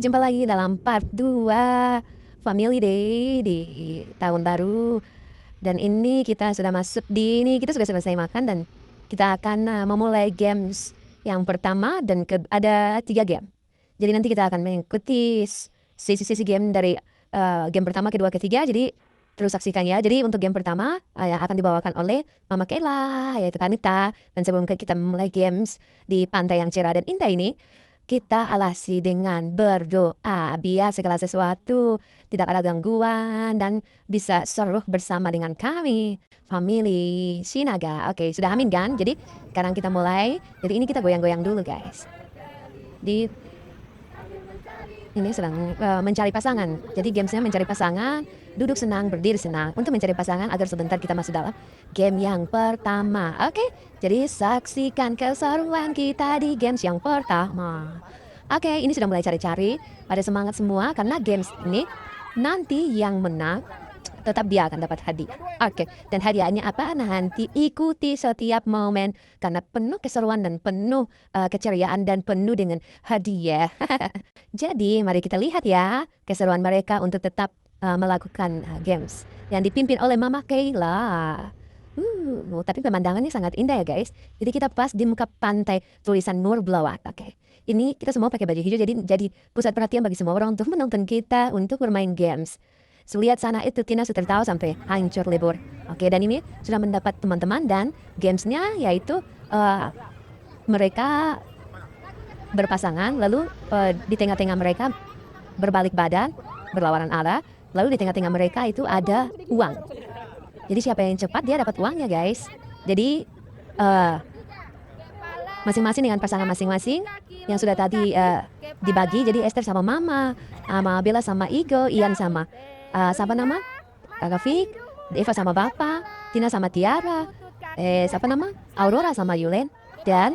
jumpa lagi dalam part 2 Family Day di tahun baru. Dan ini kita sudah masuk kita sudah selesai makan dan kita akan memulai games yang pertama dan ada 3 game. Jadi nanti kita akan mengikuti sisi-sisi game dari game pertama, kedua, ketiga. Jadi terus saksikan ya. Jadi untuk game pertama yang akan dibawakan oleh Mama Kayla, yaitu Kanita. Dan sebelum kita memulai games di pantai yang cerah dan indah ini, kita alasi dengan berdoa biar segala sesuatu tidak ada gangguan dan bisa seru bersama dengan kami, family Sinaga. Oke, sudah amin kan? Jadi sekarang kita mulai. Jadi ini kita goyang-goyang dulu guys. Ini sedang mencari pasangan. Jadi gamesnya mencari pasangan, duduk senang, berdiri senang. Untuk mencari pasangan agar sebentar kita masuk dalam game yang pertama. Oke, jadi saksikan keseruan kita di games yang pertama. Oke, ini sudah mulai cari-cari. Pada semangat semua karena games ini nanti yang menang tetap dia akan dapat hadiah. Oke, dan hadiahnya apa? Nanti ikuti setiap momen karena penuh keseruan dan penuh keceriaan dan penuh dengan hadiah. Jadi mari kita lihat ya keseruan mereka untuk tetap melakukan games yang dipimpin oleh Mama Kayla. Tapi pemandangannya sangat indah ya guys. Jadi kita pas di muka pantai tulisan Nur Blawat. Oke. Ini kita semua pakai baju hijau jadi pusat perhatian bagi semua orang untuk menonton kita untuk bermain games. Lihat sana itu Tina sudah tertawa sampai hancur lebur. Oke, dan ini sudah mendapat teman-teman dan gamesnya yaitu mereka berpasangan lalu di tengah-tengah mereka berbalik badan berlawanan arah lalu di tengah-tengah mereka itu ada uang. Jadi siapa yang cepat dia dapat uangnya guys. Jadi masing-masing dengan pasangan masing-masing yang sudah tadi dibagi. Jadi Esther sama Mama, Bella sama Igo, Ian sama siapa nama? Kakak Fik, Eva sama Bapak, Tina sama Tiara, siapa nama? Aurora sama Yulen, dan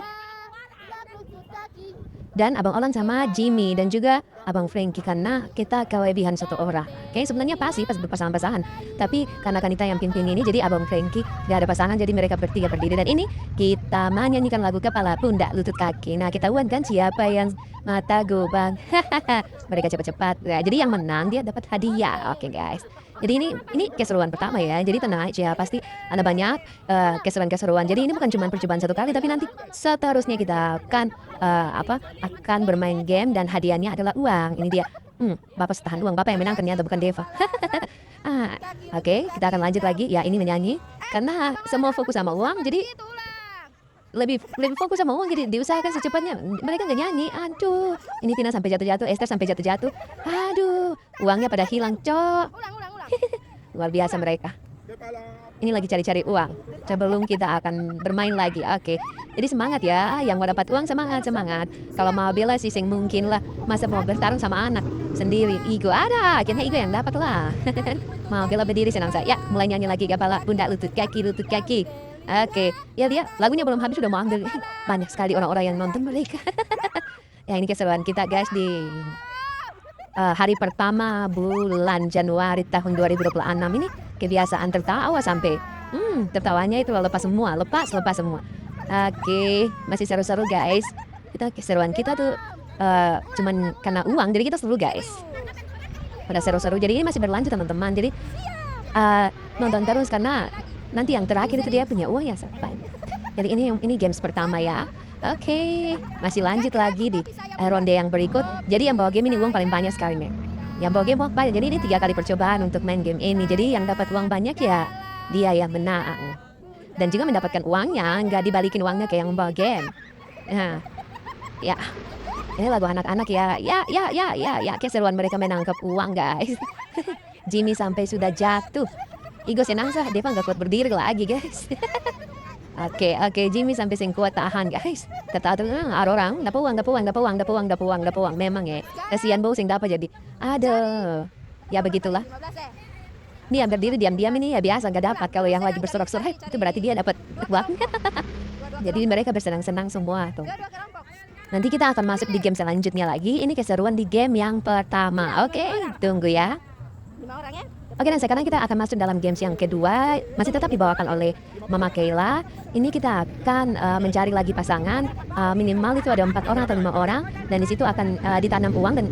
Abang Olan sama Jimmy dan juga Abang Frankie karena kita kelebihan satu orang. Kayaknya sebenarnya pasti pas berpasangan-pasangan. Tapi karena Kanita yang pimpin ini jadi Abang Frankie gak ada pasangan jadi mereka bertiga berdiri. Dan ini kita menyanyikan lagu kepala pundak lutut kaki. Nah kita kan siapa yang mata gobang. Mereka cepat-cepat. Nah, jadi yang menang dia dapat hadiah. Oke guys. Jadi ini keseruan pertama ya. Jadi tenang aja pasti ada banyak keseruan-keseruan. Jadi ini bukan cuma percobaan satu kali tapi nanti seterusnya kita akan bermain game dan hadiahnya adalah uang. Ini dia. Bapak setahan uang. Bapak yang menang ternyata bukan Deva. Oke, kita akan lanjut lagi. Ya ini menyanyi karena semua fokus sama uang. Jadi lebih fokus sama uang jadi diusahakan secepatnya. Mereka nggak nyanyi. Aduh, ini Tina sampai jatuh-jatuh, Esther sampai jatuh-jatuh. Aduh, uangnya pada hilang, cok. Luar biasa mereka. Ini lagi cari-cari uang sebelum kita akan bermain lagi. Oke. Jadi semangat ya. Yang mau dapat uang semangat. Kalau mau Bella sih mungkin lah. Masa mau bertarung sama anak sendiri. Igo ada. Akhirnya Igo yang dapat lah. Mau Bella berdiri senang saya. Ya, mulai nyanyi lagi kepala pundak lutut kaki. Oke. Ya dia lagunya belum habis sudah mau ambil. Banyak sekali orang-orang yang nonton mereka. Ya ini keseruan kita guys di hari pertama bulan Januari tahun 2026 ini. Kebiasaan tertawa sampai tertawanya itu lepas semua. Oke, masih seru-seru guys. Keseruan kita tuh cuman karena uang jadi kita seru guys. Pada seru-seru jadi ini masih berlanjut teman-teman. Jadi nonton terus karena nanti yang terakhir itu dia punya uang ya sampai. Jadi ini games pertama ya. Oke, masih lanjut lagi di ronde yang berikut. Jadi yang bawa game ini uang paling banyak sekali nih. Yang bawa game banyak. Jadi ini 3 kali percobaan untuk main game ini. Jadi yang dapat uang banyak ya dia yang menang. Dan juga mendapatkan uangnya, nggak dibalikin uangnya kayak yang membawa game. Nah, ya. Ini lagu anak-anak ya. Ya. Keseruan mereka menangkap uang guys. Jimmy sampai sudah jatuh. Igo senang sah, Deva nggak kuat berdiri lagi guys. Oke, Jimmy sampai kuat tahan guys. Kata orang dapat uang. Memang ya. Kasihan bau sing dapat jadi. Aduh. Ya begitulah. Ini yang berdiri diam-diam ini ya biasa nggak dapat. Kalau yang lagi bersorak-sorak itu berarti dia dapat uang. Jadi mereka bersenang-senang semua tuh. Nanti kita akan masuk di game selanjutnya lagi. Ini keseruan di game yang pertama. Oke, tunggu ya. 5 orang ya? Oke, dan sekarang kita akan masuk dalam games yang kedua, masih tetap dibawakan oleh Mama Kayla. Ini kita akan mencari lagi pasangan, minimal itu ada 4 orang atau 5 orang, dan di situ akan ditanam uang dan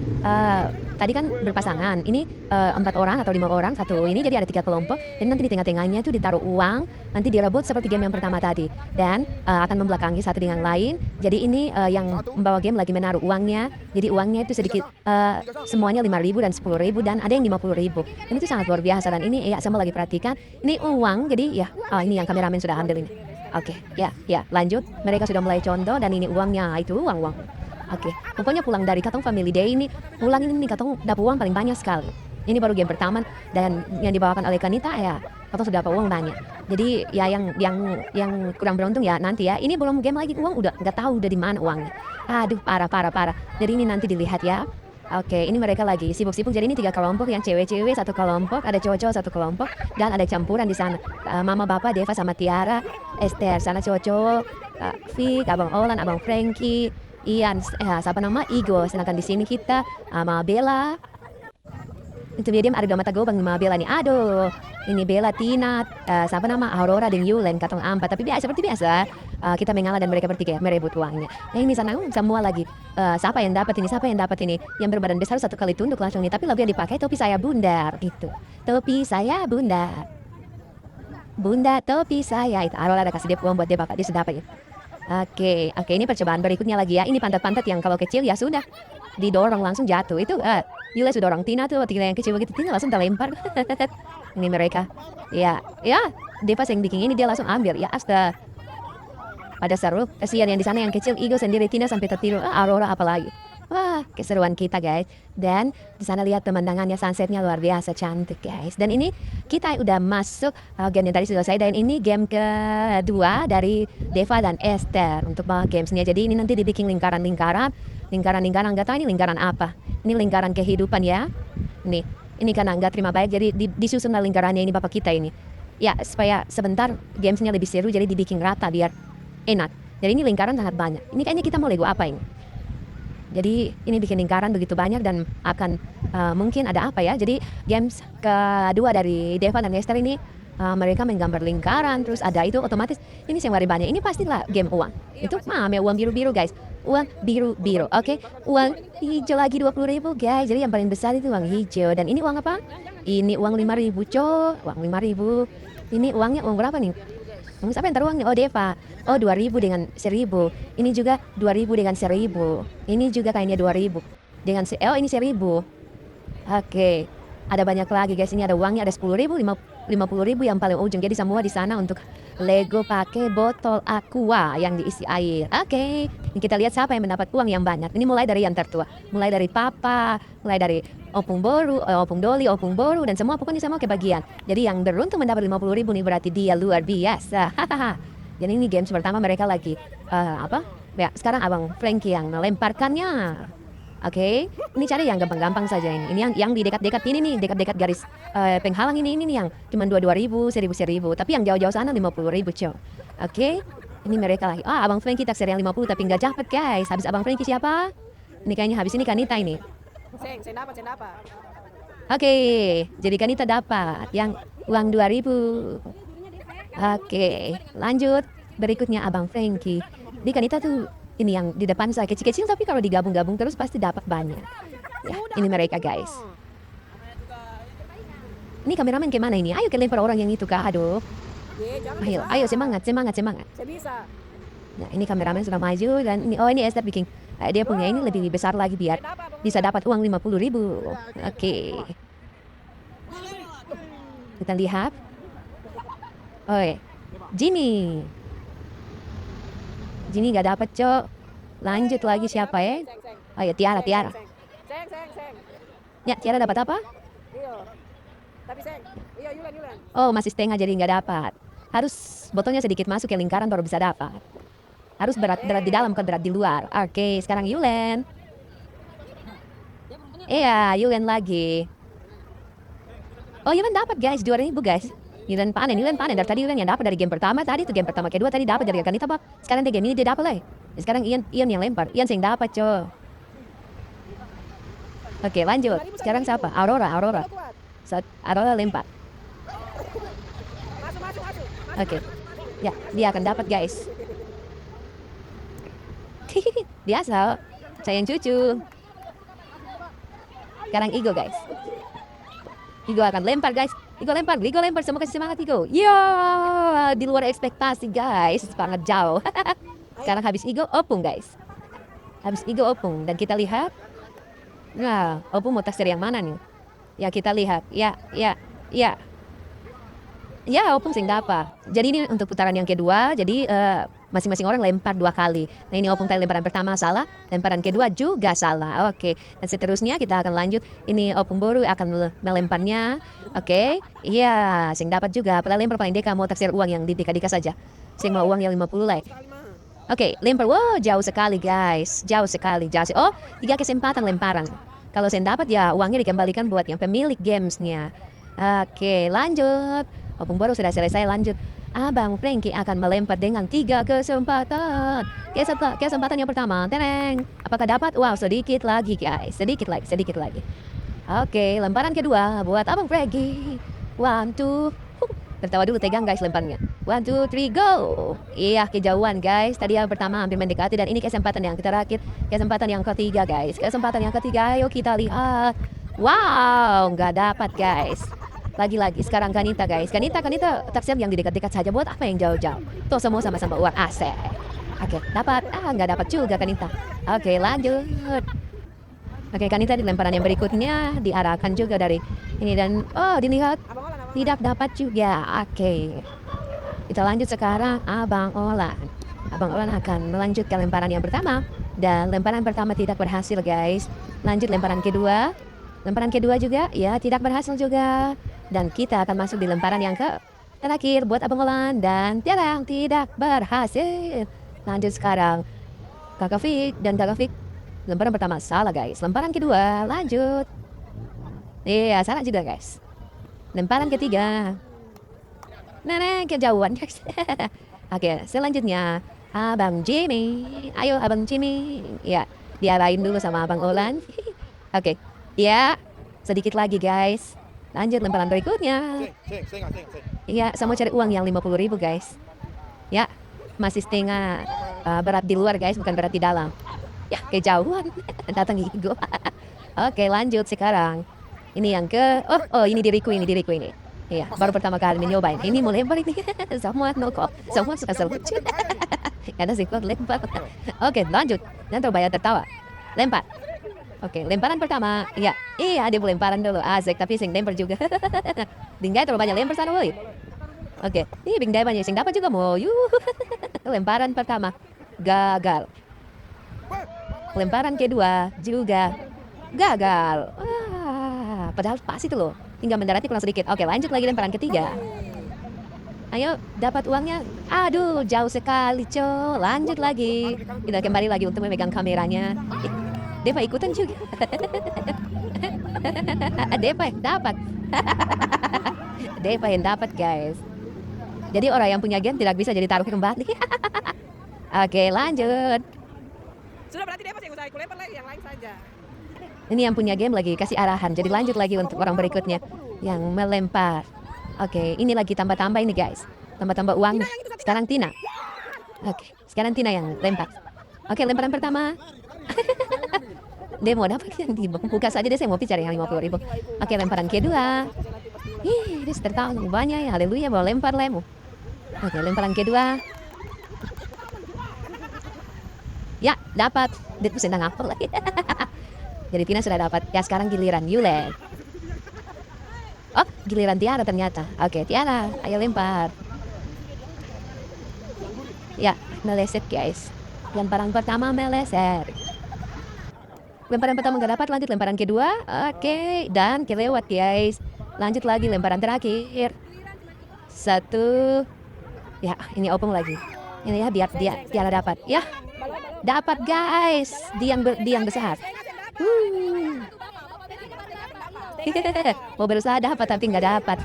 tadi kan berpasangan. Ini 4 orang atau 5 orang satu ini, jadi ada 3 kelompok. Dan nanti di tengah-tengahnya itu ditaruh uang, nanti direbut seperti game yang pertama tadi, dan akan membelakangi satu dengan lain. Jadi ini yang membawa game lagi menaruh uangnya. Jadi uangnya itu sedikit semuanya 5.000 dan 10.000 dan ada yang 50.000. Dan itu sangat luar biasa dan ini ya sama lagi perhatikan. Ini uang jadi ya ini yang kameramen sudah ambil ini. Oke, ya lanjut. Mereka sudah mulai contoh dan ini uangnya itu uang. Oke, pokoknya pulang dari Katong Family Day ini pulang ini Katong dapat uang paling banyak sekali. Ini baru game pertama dan yang dibawakan oleh Kanita ya Katong sudah dapat uang banyak. Jadi ya yang kurang beruntung ya nanti ya. Ini belum game lagi uang udah nggak tahu udah di mana uangnya. Aduh parah. Jadi ini nanti dilihat ya. Oke, ini mereka lagi sibuk-sibuk. Jadi ini 3 kelompok, yang cewek-cewek 1 kelompok, ada cowok-cowok 1 kelompok, dan ada campuran di sana. Mama, Bapak, Deva sama Tiara, Esther, sana cowok-cowok, Vic, Abang Olan, Abang Frankie, Ian, siapa nama Igo. Sedangkan di sini kita sama Bella. Itu dia ada mata gobang sama Bella nih. Aduh, ini Bella, Tina, siapa nama Aurora dan Yulen, Katong 4. Tapi seperti biasa, kita mengalah dan mereka bertiga merebut uangnya. Nah ini sana semua lagi. Siapa yang dapat ini? Yang berbadan besar 1 kali tunduk langsung nih. Tapi lagu yang dipakai topi saya bundar itu. Topi saya bundar. Bunda topi saya itu. Aurora ada kasih dia uang buat dia bapak dia sudah dapat ya. Oke, ini percobaan berikutnya lagi ya. Ini pantat-pantat yang kalau kecil ya sudah didorong langsung jatuh. Itu Yula sudah dorong Tina tuh, Tina yang kecil begitu, Tina langsung terlempar. Ini mereka. Ya, Deva yang bikin ini dia langsung ambil. Ya astaga. Pada seru. Kasihan yang di sana yang kecil, Igo sendiri, Tina sampai tertidur. Aurora apalagi. Wah, keseruan kita guys. Dan di sana lihat pemandangannya, sunsetnya luar biasa cantik guys. Dan ini kita udah masuk game yang tadi sudah selesai. Dan ini game kedua dari Deva dan Esther untuk bawa gamesnya. Jadi ini nanti dibikin lingkaran-lingkaran, nggak tahu ini lingkaran apa. Ini lingkaran kehidupan ya. Ini karena nggak terima baik, jadi disusun lingkarannya ini bapak kita ini. Ya supaya sebentar gamesnya lebih seru, jadi dibikin rata biar enak. Jadi ini lingkaran sangat banyak. Ini kayaknya kita mau Lego apa ini? Jadi ini bikin lingkaran begitu banyak dan akan mungkin ada apa ya. Jadi games kedua dari Deva dan Esther ini mereka menggambar lingkaran. Terus ada itu otomatis ini yang warna banyak. Ini pastilah game uang. Itu uang biru-biru guys. Uang biru-biru. Oke. Uang hijau lagi 20.000 guys. Jadi yang paling besar itu uang hijau. Dan ini uang apa? Ini uang 5.000 Uang 5.000. Ini uangnya uang berapa nih? Siapa yang taruh uangnya? Oh Deva. Oh 2.000 dengan 1.000. Ini juga 2.000 dengan 1.000. Ini juga kayaknya 2.000 dengan ini 1.000. Oke. Ada banyak lagi guys. Ini ada uangnya, ada 10.000, 50.000 yang paling ujung. Jadi semua di sana untuk Lego pakai botol aqua yang diisi air. Oke. Ini kita lihat siapa yang mendapat uang yang banyak. Ini mulai dari yang tertua. Mulai dari Papa, mulai dari Opung Boru, Opung Doli, Opung Boru, dan semua pokoknya semua kebagian. Jadi yang beruntung mendapat 50.000 nih berarti dia luar biasa. Jadi ini games pertama mereka lagi apa? Ya, sekarang Abang Frankie yang melemparkannya. Oke, ini cari yang gampang-gampang saja ini. Ini yang di dekat-dekat ini nih, dekat-dekat garis penghalang ini nih yang cuma 2.000, 1.000. Tapi yang jauh-jauh sana 50.000 cow. Oke, ini mereka lagi. Abang Frankie taksir yang 50 tapi nggak dapat guys. Habis Abang Frankie siapa? Ini kayaknya habis ini Kanita ini. Saya dapat. Oke, jadi Kanita dapat yang uang 2.000. Oke, lanjut. Berikutnya Abang Frankie. Di Kanita tuh ini yang di depan saya kecil-kecil tapi kalau digabung-gabung terus pasti dapat banyak. Ya, ini mereka guys. Ini kameramen kemana ini? Ayo lempar orang yang itu kak. Aduh. Ayo semangat. Saya bisa. Nah, ini kameramen sudah maju dan ini Esther bikin dia punya ini lebih besar lagi biar bisa dapat uang 50.000. Oke. Kita lihat. Jimmy nggak dapat cok. Lanjut lagi siapa ya? Tiara. Ya Tiara dapat apa? Yulen. Oh masih setengah jadi nggak dapat. Harus botolnya sedikit masuk ke lingkaran baru bisa dapat. Harus berat di dalam kan berat di luar. Oke, sekarang Yulen. Iya Yulen lagi. Oh Yulen dapat guys 2.000 guys. Yulen panen dari tadi Yulen yang dapat dari game pertama tadi itu game pertama kedua tadi dapat dari Kanita bak. Sekarang di game ini dia dapat lah. Sekarang Ian yang lempar. Ian yang dapat cow. Oke lanjut. Sekarang siapa? Aurora. Arola lempar. Masuk, masuk, masuk. Oke. Ya, dia akan dapat guys. Biasa, sayang cucu. Sekarang Igo guys. Igo akan lempar guys. Igo lempar, semua kasih semangat Igo. Ya, di luar ekspektasi guys, sangat jauh. Sekarang habis Igo opung guys. Habis Igo opung dan kita lihat. Nah, opung mau taksir yang mana nih? Ya kita lihat. Ya. Ya, opung sing dapat. Jadi ini untuk putaran yang kedua. Jadi masing-masing orang lempar 2 kali. Nah ini opung tadi lemparan pertama salah, lemparan kedua juga salah. Oke, dan seterusnya kita akan lanjut. Ini opung baru akan melemparnya. Oke, iya, sing dapat juga. Padahal lempar paling deka mau taksir uang yang di dika saja. Sing mau uang yang 50 lah. Oke, lempar. Wow, jauh sekali guys. Jauh sekali. Oh, 3 kesempatan lemparan. Kalau saya dapat ya uangnya dikembalikan buat yang pemilik gamesnya. Oke, lanjut. Opung baru sudah selesai, lanjut. Abang Frankie akan melempar dengan 3 kesempatan. Kesempatan yang pertama, teneng. Apakah dapat? Wow, sedikit lagi guys. Sedikit lagi. Oke, lemparan kedua buat Abang Frankie. 1, 2. Tertawa dulu, tegang guys lemparnya. 1, 2, 3, go. Iya, kejauhan guys. Tadi yang pertama hampir mendekati dan ini kesempatan yang terakhir. Kesempatan yang ketiga guys. Kesempatan yang ketiga, ayo kita lihat. Wow, nggak dapat guys. Lagi-lagi sekarang Kanita guys. Kanita taksir yang di dekat-dekat saja, buat apa yang jauh-jauh? Tuh semua sama-sama uang AC. Oke, dapat. Nggak dapat juga Kanita. Oke, lanjut. Oke, Kanita di lemparan yang berikutnya diarahkan juga dari ini dan dilihat tidak dapat juga. Oke. Kita lanjut sekarang Abang Olan. Abang Olan akan melanjutkan lemparan yang pertama dan lemparan pertama tidak berhasil guys. Lanjut lemparan kedua. Lemparan kedua juga ya tidak berhasil juga. Dan kita akan masuk di lemparan yang terakhir buat Abang Olan dan tidak berhasil. Lanjut sekarang Kakak Fik dan Kakak Fik. Lemparan pertama salah guys. Lemparan kedua lanjut. Iya salah juga guys. Lemparan ketiga. Nenek kejauhan guys. Oke selanjutnya Abang Jimmy. Ayo Abang Jimmy. Ya diarahin dulu sama Abang Olan. Oke. Ya sedikit lagi guys. Lanjut lemparan berikutnya. Iya, saya mau cari uang yang 50.000 guys. Ya, masih setengah berat di luar guys, bukan berat di dalam. Ya, kejauhan. Datang Igo. Oke, lanjut sekarang. Ini yang ini diriku ini. Iya, baru pertama kali mencobain. Ini mau lempar ini. Semua kok. Semua suka lucu. Ada sih kok lempar. Oke, lanjut. Dan terbayar tertawa. Lempar. Oke, lemparan pertama. Iya, dia mau lemparan dulu. Asik, tapi sing lempar juga. Binggai terlalu banyak lempar sana, woi. Oke, ini Binggai banyak sing dapat juga mau. Lemparan pertama gagal. Lemparan kedua juga gagal. Padahal pas itu loh. Tinggal mendarati kurang sedikit. Oke, lanjut lagi lemparan ketiga. Ayo, dapat uangnya. Aduh, jauh sekali, cow. Lanjut lagi. Kita kembali lagi untuk memegang kameranya. Depa ikutan juga. Depa yang dapat. Depa yang dapat guys. Jadi orang yang punya game tidak bisa jadi taruh kembali. Oke lanjut. Sudah berarti Depa yang usah aku lempar lagi yang lain saja. Ini yang punya game lagi kasih arahan. Jadi lanjut lagi untuk orang berikutnya yang melempar. Oke ini lagi tambah-tambah ini guys. Tambah-tambah uang. Sekarang Tina. Oke sekarang Tina yang lempar. Oke lemparan pertama. Dia mau dapat yang dibuka saja deh, saya mau cari yang 50.000. Oke lemparan kedua. Dia tertawa banyak ya, haleluya mau lempar lemu. Oke lemparan kedua. Ya dapat. Dia tuh sedang apa lagi. Jadi Tina sudah dapat. Ya sekarang giliran Yulen. Oh giliran Tiara ternyata. Oke Tiara ayo lempar. Ya meleset guys. Lemparan pertama meleset. Lemparan pertama nggak dapat, lanjut lemparan kedua. Oke, dan kelewat guys. Lanjut lagi lemparan terakhir. 1. Ya, ini opung lagi. Ini ya biar dia Tiara dapat. Ya, dapat guys. Diang besar. Mau berusaha dapat tapi nggak dapat.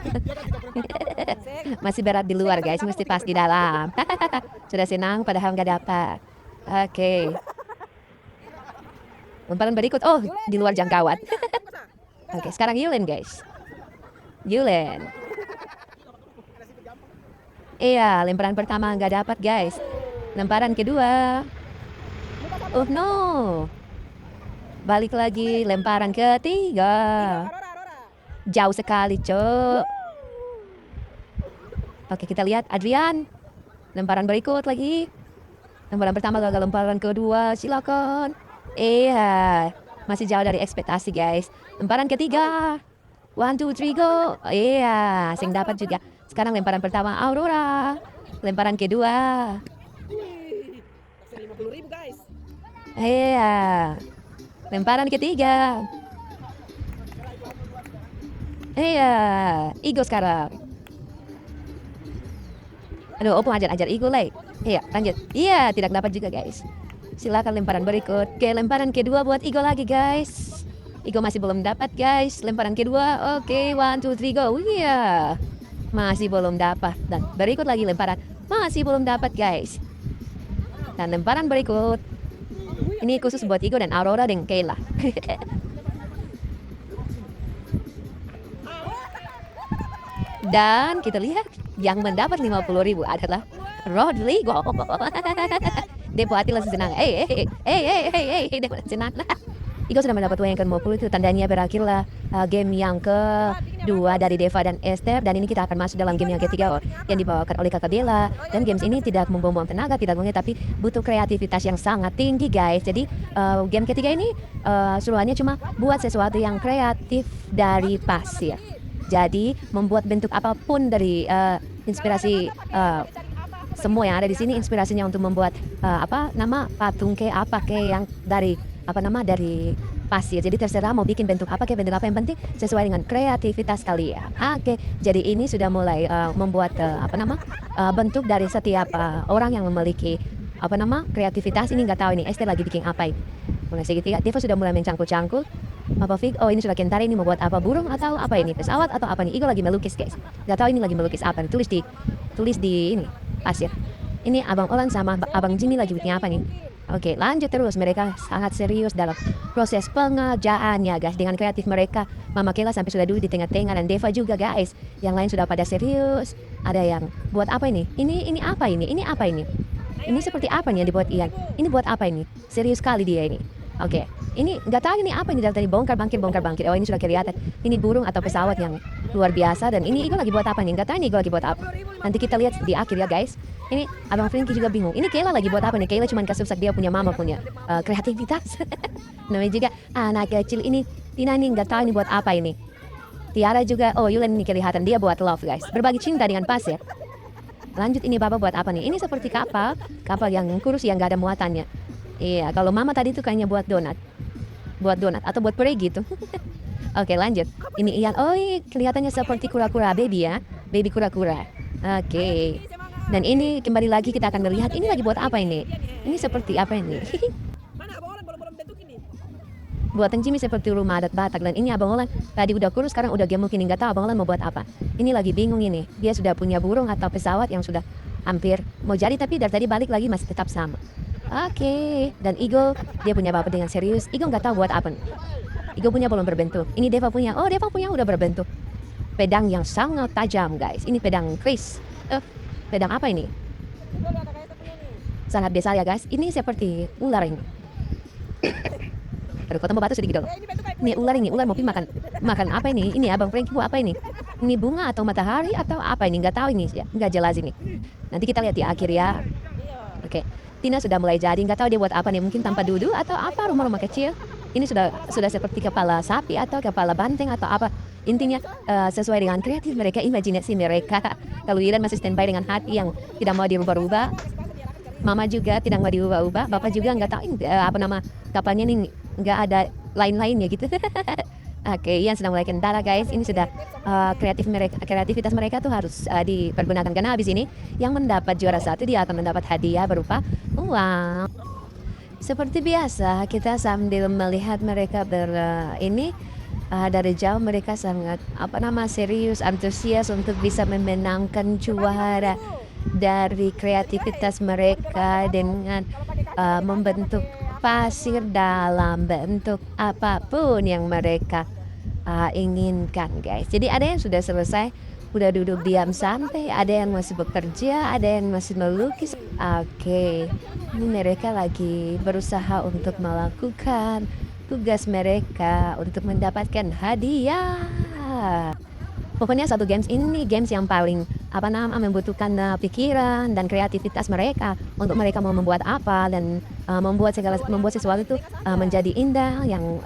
Masih berat di luar guys, mesti pas di dalam. Sudah senang padahal nggak dapat. Oke. Lemparan berikut. Oh, di luar jangkauan. Oke, sekarang Yulen guys. Julen. Iya, lemparan pertama nggak dapat guys. Lemparan kedua. Oh no. Balik lagi lemparan ketiga. Aurora, Aurora. Jauh sekali, Cok. Oke, kita lihat Adrian. Lemparan berikut lagi. Lemparan pertama gagal, lemparan kedua. Silakan. Iya, masih jauh dari ekspektasi, guys. Lemparan ketiga. 1, 2, 3, go. Iya, sing dapat juga. Sekarang lemparan pertama Aurora. Lemparan kedua. Wih, taksir 50.000 guys. Iya. Lemparan ketiga. Iya, Igo sekarang. Aduh, Opung ajar Igo lagi. Iya, lanjut. Iya, tidak dapat juga guys. Silakan lemparan berikut. Oke, lemparan kedua buat Igo lagi guys. Igo masih belum dapat guys. Lemparan kedua. Oke, 1, 2, 3, go. Iya. Masih belum dapat. Dan berikut lagi lemparan. Masih belum dapat guys. Dan lemparan berikut. Ini khusus buat Igo dan Aurora dan Kayla. Dan kita lihat yang mendapat 50.000 adalah Rodrigo. Dia buat hati langsung senang. Dia senang. Igo sudah mendapat uang yang ke-50, itu tandanya berakhirlah game yang kedua dari Deva dan Esther. Dan ini kita akan masuk dalam game yang ketiga yang dibawakan oleh Kakak Bella. Dan games ini tidak membuang tenaga, tidak mungkin, tapi butuh kreativitas yang sangat tinggi guys. Jadi game ketiga ini suruhannya cuma buat sesuatu yang kreatif dari pasir. Jadi membuat bentuk apapun dari inspirasi semua yang ada di sini, inspirasinya untuk membuat patung yang dari dari pasir. Jadi terserah mau bikin bentuk apa yang penting sesuai dengan kreativitas kalian. Oke, jadi ini sudah mulai membuat bentuk dari setiap orang yang memiliki kreativitas. Ini nggak tahu ini Esther lagi bikin apa ini. Mulai segitiga, Deva sudah mulai mencangkul-cangkul. Fig, ini sudah Kentari, ini mau buat apa, burung atau apa ini, pesawat atau apa nih. Igo lagi melukis guys. Nggak tahu ini lagi melukis apa nih. Tulis di ini pasir. Ini Abang Olan sama Abang Jimmy lagi bikin apa nih. Oke, lanjut terus. Mereka sangat serius dalam proses pengerjaannya guys. Dengan kreatif mereka, Mama Kayla sampai sudah duduk di tengah-tengah, dan Deva juga guys. Yang lain sudah pada serius. Ada yang buat apa ini? Ini apa ini? Ini apa ini? Ini seperti apa nih yang dibuat Ian? Ini buat apa ini? Serius sekali dia ini. Oke, ini nggak tahu ini apa ini, dari tadi bongkar bangkit. Oh, ini sudah kelihatan. Ini burung atau pesawat yang luar biasa. Dan ini Igo lagi buat apa nih? Nggak tahu ini Igo lagi buat apa. Nanti kita lihat di akhir ya guys. Ini Abang Frankie juga bingung. Ini Kayla lagi buat apa nih? Kayla cuma kasih dia punya mama punya kreativitas. Namanya juga anak kecil ini. Tina ini nggak tahu ini buat apa ini. Tiara juga. Oh, Yulen ini kelihatan dia buat love guys. Berbagi cinta dengan pasir. Lanjut, ini Bapak buat apa nih? Ini seperti kapal yang kurus yang nggak ada muatannya. Iya, kalau Mama tadi tuh kayaknya buat donat atau buat pere gitu. Oke, lanjut. Ini Ian. Oh, kelihatannya seperti kura-kura baby ya. Baby kura-kura. Oke. Dan ini kembali lagi kita akan melihat ini lagi buat apa ini. Ini seperti apa ini? Mana Abang Olan belum bentuk ini? Buatan Jimmy seperti rumah adat Batak. Dan ini Abang Olan tadi udah kurus, sekarang udah gemuk, ini nggak tahu Abang Olan mau buat apa. Ini lagi bingung ini. Dia sudah punya burung atau pesawat yang sudah hampir mau jadi, tapi dari tadi balik lagi masih tetap sama. Oke. Dan Igo dia punya bapak dengan serius. Igo nggak tahu buat apa. Igo punya belum berbentuk. Ini Deva punya. Oh, Deva punya udah berbentuk. Pedang yang sangat tajam guys. Ini pedang Chris. Pedang apa ini? Sangat biasa ya guys. Ini seperti ular ini. Aduh, kok tambah batu sedikit dong. Ini ular mau makan apa ini? Ini Abang Frankie buat apa ini? Ini bunga atau matahari atau apa ini? Nggak tahu ini ya. Nggak jelas ini. Nanti kita lihat di akhir ya. Oke. Tina sudah mulai jadi, nggak tahu dia buat apa nih, mungkin tanpa dudu atau apa, rumah-rumah kecil. Ini sudah seperti kepala sapi atau kepala banteng atau apa. Intinya sesuai dengan kreatif mereka, imajinasi mereka. Kalau Ilan masih standby dengan hati yang tidak mau dirubah-rubah. Mama juga tidak mau diubah-ubah. Bapak juga nggak tahu kapalnya ini nggak ada lain-lainnya gitu. Oke, yang sedang mulai kentara guys. Ini sudah kreativitas mereka tuh harus dipergunakan, karena habis ini yang mendapat juara 1 dia akan mendapat hadiah berupa uang. Seperti biasa kita sambil melihat mereka dari jauh mereka sangat serius, antusias untuk bisa memenangkan juara dari kreativitas mereka dengan membentuk pasir dalam bentuk apapun yang mereka inginkan guys. Jadi ada yang sudah selesai, udah duduk diam santai, ada yang masih bekerja, ada yang masih melukis. Oke, ini mereka lagi berusaha untuk melakukan tugas mereka untuk mendapatkan hadiah. Pokoknya satu games ini games yang paling membutuhkan pikiran dan kreativitas mereka untuk mereka mau membuat apa dan membuat sesuatu itu menjadi indah yang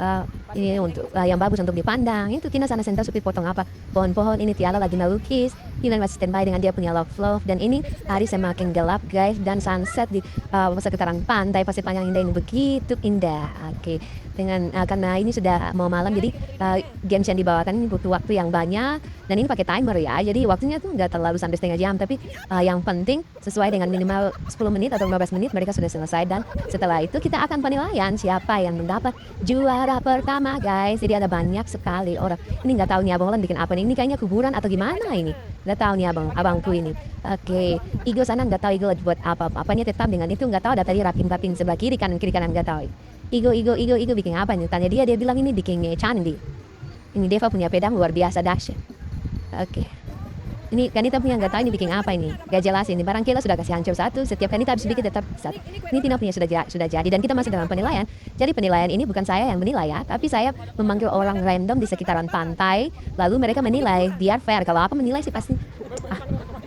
ini untuk yang bagus untuk dipandang. Itu Tina sana sentar supir potong apa pohon-pohon, ini Tiara lagi melukis, Dylan masih standby dengan dia punya love dan ini hari semakin gelap guys dan sunset di sekitaran pantai pasir panjang indah ini begitu indah. Oke. Dengan karena ini sudah mau malam jadi games yang dibawakan ini butuh waktu yang banyak dan ini pakai timer ya, jadi waktunya tuh nggak terlalu sampai setengah jam, tapi yang penting sesuai dengan minimal 10 menit atau 15 menit mereka sudah selesai. Dan setelah itu kita akan penilaian siapa yang mendapat juara pertama guys. Jadi ada banyak sekali orang, ini nggak tahu nih abang Holland bikin apa nih, ini kayaknya kuburan atau gimana ini, nggak tahu nih abangku ini. Oke, Igo sana nggak tahu Igo lagi buat apanya tetap dengan itu nggak tahu, ada tadi rapin sebelah kiri kanan nggak tahu. Igo bikin apa nih? Tanya dia bilang ini bikin candi. Ini Deva punya pedang luar biasa dahsyat. Oke. Ini Kanita punya nggak tahu ini bikin apa ini. Gak jelas ini. Barang Kela sudah kasih hancur satu. Setiap Kanita habis bikin tetap satu. Ini Tina punya sudah jadi dan kita masih dalam penilaian. Jadi penilaian ini bukan saya yang menilai ya, tapi saya memanggil orang random di sekitaran pantai. Lalu mereka menilai biar fair. Kalau apa menilai sih pasti.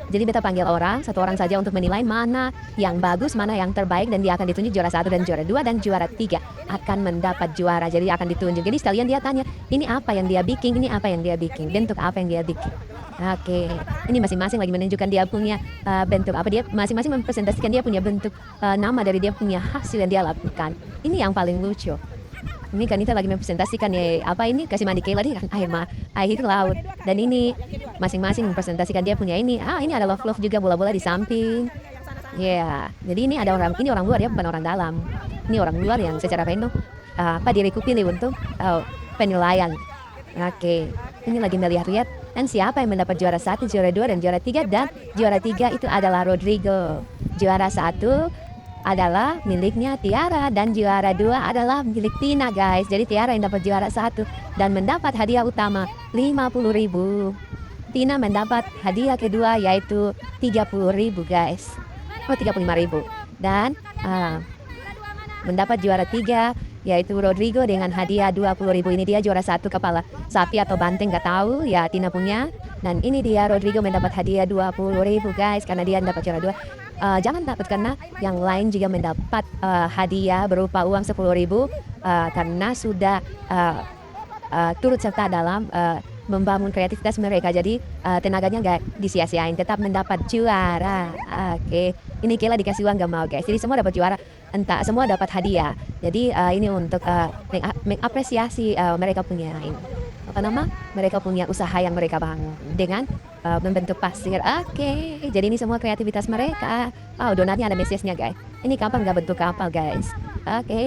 Jadi beta panggil satu orang saja untuk menilai mana yang bagus, mana yang terbaik, dan dia akan ditunjuk juara 1 dan juara 2 dan juara 3 akan mendapat juara. Jadi akan ditunjuk. Jadi sekalian dia tanya, ini apa yang dia bikin, ini apa yang dia bikin, bentuk apa yang dia bikin. Oke, ini masing-masing lagi menunjukkan dia punya bentuk apa, dia masing-masing mempresentasikan dia punya bentuk nama dari dia punya hasil yang dia lakukan. Ini yang paling lucu. Ini Kanita lagi mempresentasikan ya apa ini, kasih mandi Kayla kan air itu laut, dan ini masing-masing mempresentasikan dia punya ini ini ada love juga, bola-bola di samping ya. Jadi ini ada orang luar ya, bukan orang dalam, ini orang luar yang secara random diriku pilih untuk penilaian. Oke, ini lagi melihat dan siapa yang mendapat juara 1, juara 2 dan juara 3, dan juara 3 itu adalah Rodrigo. Juara 1 adalah miliknya Tiara dan juara 2 adalah milik Tina guys. Jadi Tiara yang dapat juara 1 dan mendapat hadiah utama 50.000. Tina mendapat hadiah kedua yaitu 30.000 guys. 35.000. Dan mendapat juara 3 yaitu Rodrigo dengan hadiah 20.000. Ini dia juara 1 kepala sapi atau banteng gak tahu ya, Tina punya. Dan ini dia Rodrigo mendapat hadiah 20.000 guys karena dia mendapat juara 2. Jangan takut karena yang lain juga mendapat hadiah berupa uang 10.000 karena sudah turut serta dalam membangun kreativitas mereka. Jadi tenaganya gak disia-siain, tetap mendapat juara. Oke, ini Kela dikasih uang gak mau guys. Jadi semua dapat juara, entah semua dapat hadiah. Jadi ini untuk mengapresiasi mereka punya ini. Mereka punya usaha yang mereka bangun dengan membentuk pasir. Oke, jadi ini semua kreativitas mereka. Donatnya ada mesesnya guys. Ini kapan gak bentuk kapal guys. Oke,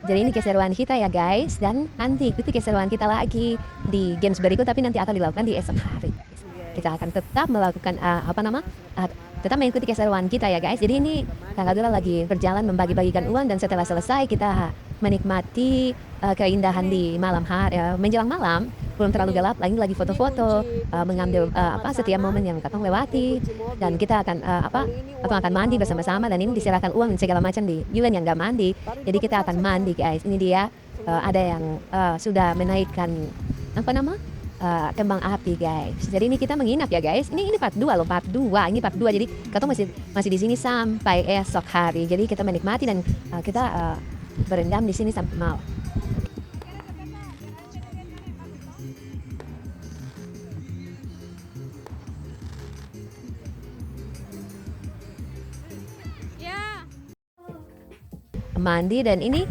jadi ini keseruan kita ya guys. Dan nanti ikuti keseruan kita lagi di games berikut, tapi nanti akan dilakukan di esok hari. Kita akan tetap melakukan tetap mengikuti keseruan kita ya guys. Jadi ini Kakak Dula lagi berjalan membagi-bagikan uang, dan setelah selesai kita menikmati keindahan di malam hari, menjelang malam, belum terlalu gelap, lagi foto-foto, mengambil setiap momen yang kita lewati, dan kita akan mandi bersama-sama, dan ini diserahkan uang segala macam di Yuan yang gak mandi, jadi kita akan mandi guys. Ini dia ada yang sudah menaikkan kembang api guys. Jadi ini kita menginap ya guys. Ini part 2 loh, part 2. Ini part 2. Jadi kita masih di sini sampai esok hari. Jadi kita menikmati dan kita berendam di sini sampai malam. Mandi, dan ini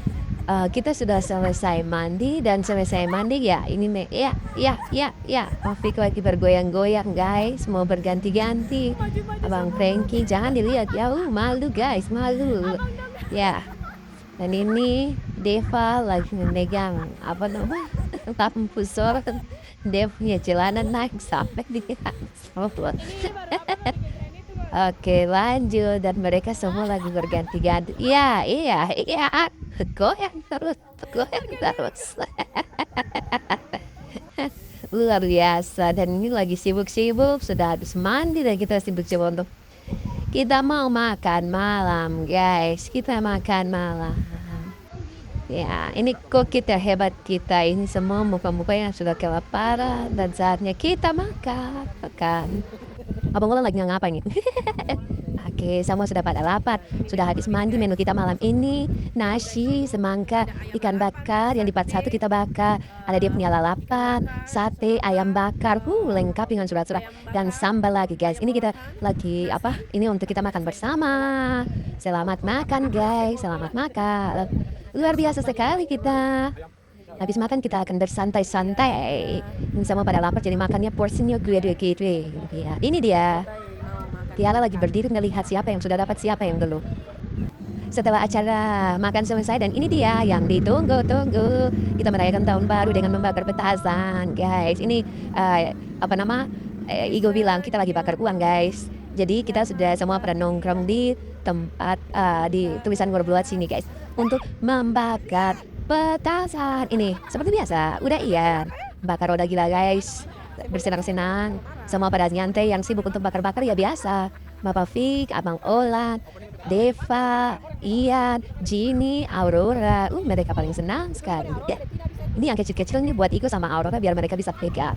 kita sudah selesai mandi, dan selesai mandi ya ini Viko lagi bergoyang-goyang guys, mau berganti-ganti. Abang Frankie jangan dilihat ya, malu guys, malu ya. Dan ini Deva lagi memegang pusor, dia punya celana naik sampai di atas. Oke, lanjut, dan mereka semua lagi berganti-ganti. Iya, goyang terus. luar biasa. Dan ini lagi sibuk-sibuk, sudah habis mandi dan kita sibuk-sibuk untuk kita mau makan malam guys. Kita makan malam. Ya, ini kok kita hebat kita ini semua muka-muka yang sudah kelaparan dan saatnya kita makan. Abang Ulan lagi ngapain nih? Oke, semua sudah pada lapar. Sudah habis mandi, menu kita malam ini nasi, semangka, ikan bakar yang di part 1 kita bakar. Ada dia punya lalapan, sate, ayam bakar, lengkap dengan surat-surat dan sambal lagi guys. Ini kita lagi apa? Ini untuk kita makan bersama. Selamat makan guys, selamat makan. Luar biasa sekali kita. Habis makan kita akan bersantai-santai. Ini semua pada lapar jadi makannya porsinya gue gitu. Ya, ini dia. Tiara lagi berdiri melihat siapa yang sudah dapat siapa yang belum. Setelah acara makan selesai dan ini dia yang ditunggu-tunggu. Kita merayakan tahun baru dengan membakar petasan, guys. Ini Igo bilang kita lagi bakar uang, guys. Jadi kita sudah semua pada nongkrong di tempat di tulisan Warbuat sini, guys, untuk membakar petasan. Ini seperti biasa, udah iya. Bakar roda gila, guys. Bersenang-senang. Semua pada nyantai yang sibuk untuk bakar-bakar ya biasa. Bapak Fik, Abang Olan, Deva, Ian, Ginny, Aurora. Mereka paling senang sekali. Ya. Ini yang kecil-kecil ini buat Iko sama Aurora biar mereka bisa pegang.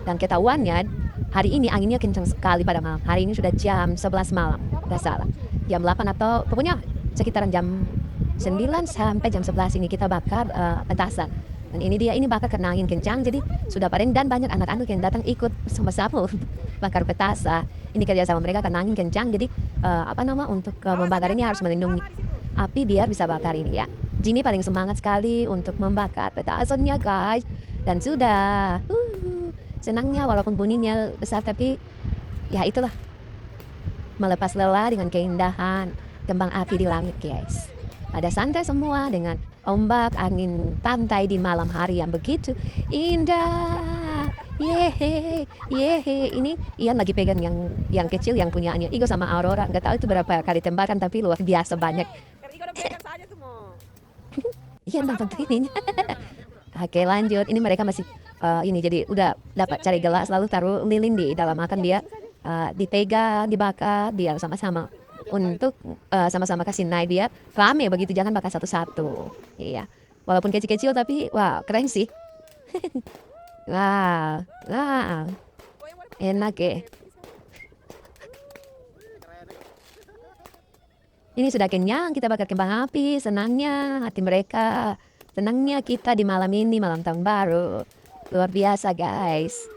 Dan ketahuannya hari ini anginnya kencang sekali pada malam. Hari ini sudah jam 11 malam. Tidak salah. Jam 8 atau pokoknya sekitaran jam 9 sampai jam 11 ini kita bakar petasan. Dan ini dia, ini bakar karena angin kencang jadi sudah panen dan banyak anak-anak yang datang ikut bersama-sama bakar petasan. Ini kerja sama mereka karena angin kencang jadi untuk membakar ini harus melindungi api biar bisa bakar ini ya. Jimmy paling semangat sekali untuk membakar petasannya guys. Dan sudah senangnya walaupun bunyinya besar tapi ya itulah melepas lelah dengan keindahan kembang api di langit guys. Ada santai semua dengan ombak angin pantai di malam hari yang begitu indah. Yehe. Ini Ian lagi pegang yang kecil yang punyanya Igo sama Aurora. Nggak tahu itu berapa kali tembakan tapi luar biasa banyak. Igo udah pegang saja tuh mau. Ian nonton ini. Oke lanjut. Ini mereka masih ini jadi udah dapat cari gelas lalu taruh lilin di dalam makan dia dipegang dibakar dia sama-sama. Untuk sama-sama kasih naik biar rame begitu, jangan bakar satu-satu. Iya, walaupun kecil-kecil tapi wah keren sih. Wah, enak ya. Ini sudah kenyang, kita bakar kembang api, senangnya hati mereka, senangnya kita di malam ini, malam tahun baru. Luar biasa guys.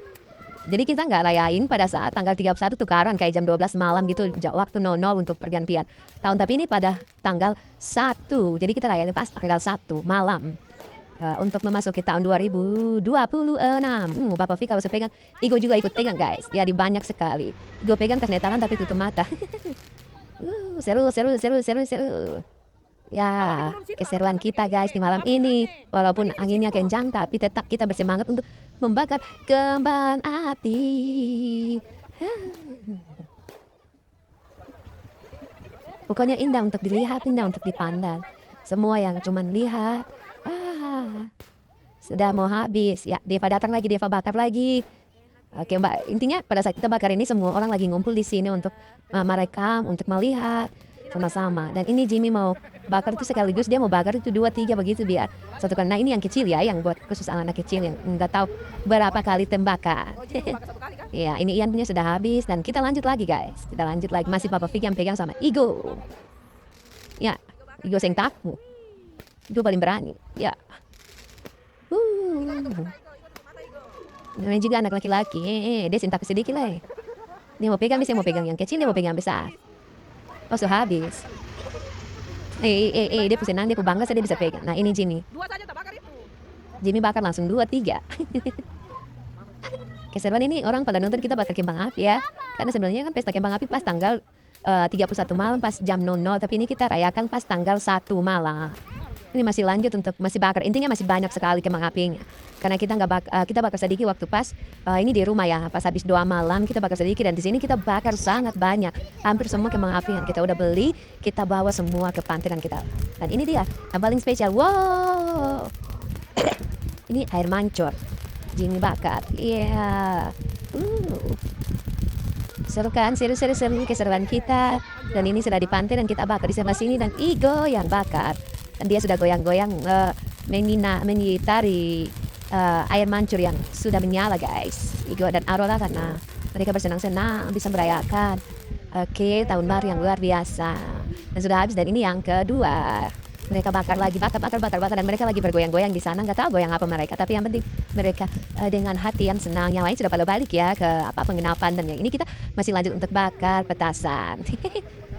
Jadi kita nggak rayain pada saat tanggal 31 tukaran kayak jam 12 malam gitu waktu 00 untuk pergantian tahun. Tapi ini pada tanggal 1. Jadi kita rayain pas tanggal 1 malam. Untuk memasuki tahun 2026. Bapak Fi kalau saya pegang, Igo juga ikut pegang guys. Ya di banyak sekali. Igo pegang ternyata tapi tutup mata. Seru. Ya, keseruan kita guys di malam ini. Walaupun anginnya kencang tapi tetap kita bersemangat untuk membakar kembang api. Pokoknya indah untuk dilihat, indah untuk dipandang. Semua yang cuman lihat, sudah mau habis. Ya, Deva datang lagi, Deva bakar lagi. Oke Mbak, intinya pada saat kita bakar ini semua orang lagi ngumpul di sini untuk merekam, untuk melihat sama-sama. Dan ini Jimmy mau bakar itu sekaligus dia mau bakar itu 2-3 begitu biar satu karena ini yang kecil ya, yang buat khusus anak kecil yang nggak tahu berapa kali tembakan. Ya ini Ian punya sudah habis dan kita lanjut lagi guys. Kita lanjut lagi masih Papa Fik yang pegang sama Igo. Ya Igo sing takmu. Igo paling berani. Ya. Namanya juga anak laki-laki. Dia sintak sedikit lah. Dia mau pegang bisa mau pegang yang kecil dia mau pegang yang besar. Oh sudah habis. Dia senang, dia bangga dia bisa pegang. Nah ini Jimmy. 2 saja tak bakar itu. Jimmy bakar langsung 2-3. Keseruan ini orang pada nonton kita bakar kembang api ya. Karena sebenarnya kan pesta kembang api pas tanggal 31 malam pas jam 00. Tapi ini kita rayakan pas tanggal 1 malam. Ini masih lanjut untuk masih bakar. Intinya masih banyak sekali kembang apinya. Karena kita kita bakar sedikit waktu pas ini di rumah ya. Pas habis 2 malam kita bakar sedikit dan di sini kita bakar sangat banyak. Hampir semua kembang api yang kita udah beli kita bawa semua ke pantai dan kita. Dan ini dia yang paling spesial. Wow. Ini air mancur. Jimmy bakar. Iya. Seru kan? Seru keseruan kita. Dan ini sudah dipantai dan kita bakar di sebelah sini dan Igo yang bakar. Dan dia sudah goyang-goyang mengitari air mancur yang sudah menyala guys. Igo dan Aurora karena mereka bersenang-senang bisa merayakan oke tahun baru yang luar biasa. Dan sudah habis dan ini yang kedua. Mereka bakar lagi, bakar dan mereka lagi bergoyang-goyang di sana. Nggak tahu goyang apa mereka, tapi yang penting mereka dengan hati yang senang. Yang lain sudah pada balik ya ke penginapan dan yang ini kita masih lanjut untuk bakar petasan.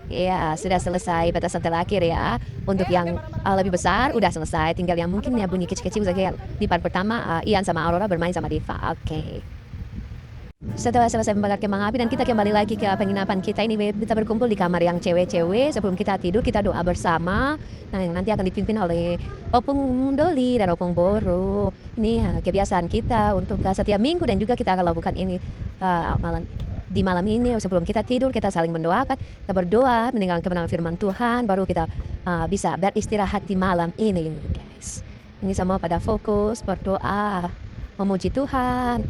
Ya sudah selesai petasan terakhir ya. Untuk yang lebih besar udah selesai. Tinggal yang mungkin ya bunyi kecil-kecil saja. Di part pertama Ian sama Aurora bermain sama Diva. Oke. Setelah selesai membakar kembang api dan kita kembali lagi ke penginapan kita ini, kita berkumpul di kamar yang cewek-cewek. Sebelum kita tidur kita doa bersama. Nah yang nanti akan dipimpin oleh Opung Doli dan Opung Boro. Ini kebiasaan kita untuk setiap minggu dan juga kita akan lakukan ini di malam ini. Sebelum kita tidur kita saling mendoakan, kita berdoa mendengarkan kebenaran firman Tuhan, baru kita bisa beristirahat di malam ini guys. Ini semua pada fokus berdoa memuji Tuhan.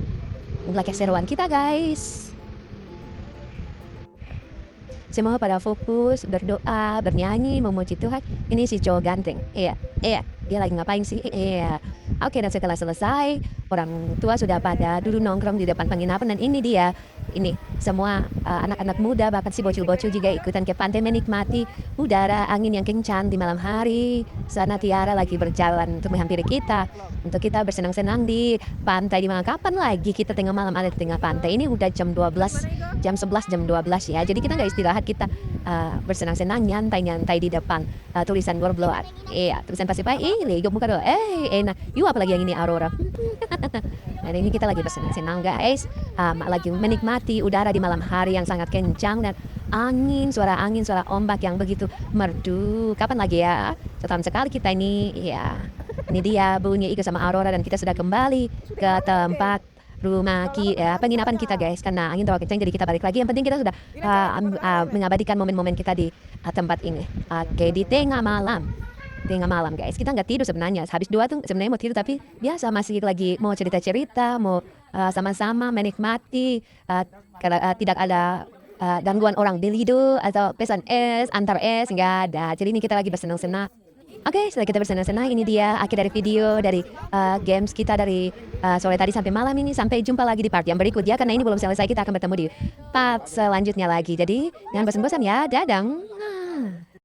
Inilah keseruan kita guys. Semua pada fokus berdoa, bernyanyi, memuji Tuhan. Ini si cowok ganteng. Iya. Dia lagi ngapain sih? Iya. Oke, dan setelah selesai, orang tua sudah pada dulu nongkrong di depan penginapan dan ini dia. Ini semua anak-anak muda bahkan si bocil-bocil juga ikutan ke pantai menikmati udara angin yang kencang di malam hari. Sana Tiara lagi berjalan untuk menghampiri kita. Untuk kita bersenang-senang di pantai di mana kapan lagi kita tengah malam ada di tengah pantai. Ini udah jam 12, jam 11, jam 12 ya. Jadi kita nggak istirahat, kita bersenang-senang nyantai-nyantai di depan tulisan Gorbloat. Iya, tulisan Pasipai. Lego buka dulu. Enak. Yuk apalagi yang ini Aurora. Dan ini kita lagi bersenang-senang guys. Lagi menikmati udara di malam hari yang sangat kencang dan suara angin, suara ombak yang begitu merdu. Kapan lagi ya? Setahun sekali kita ini. Ya, ini dia bunyi Ika sama Aurora dan kita sudah kembali ke tempat penginapan kita guys. Karena angin terlalu kencang jadi kita balik lagi. Yang penting kita sudah mengabadikan momen-momen kita di tempat ini. Oke, di tengah malam guys, kita nggak tidur sebenarnya. Habis doa tuh sebenarnya mau tidur tapi biasa masih lagi mau cerita-cerita, mau sama-sama menikmati karena tidak ada gangguan orang Belido atau pesan antar nggak ada. Jadi ini kita lagi bersenang-senang. Oke, setelah kita bersenang-senang, ini dia akhir dari video dari games kita dari sore tadi sampai malam ini. Sampai jumpa lagi di part yang berikut ya, karena ini belum selesai. Kita akan bertemu di part selanjutnya lagi. Jadi jangan bosan-bosan ya, dadang.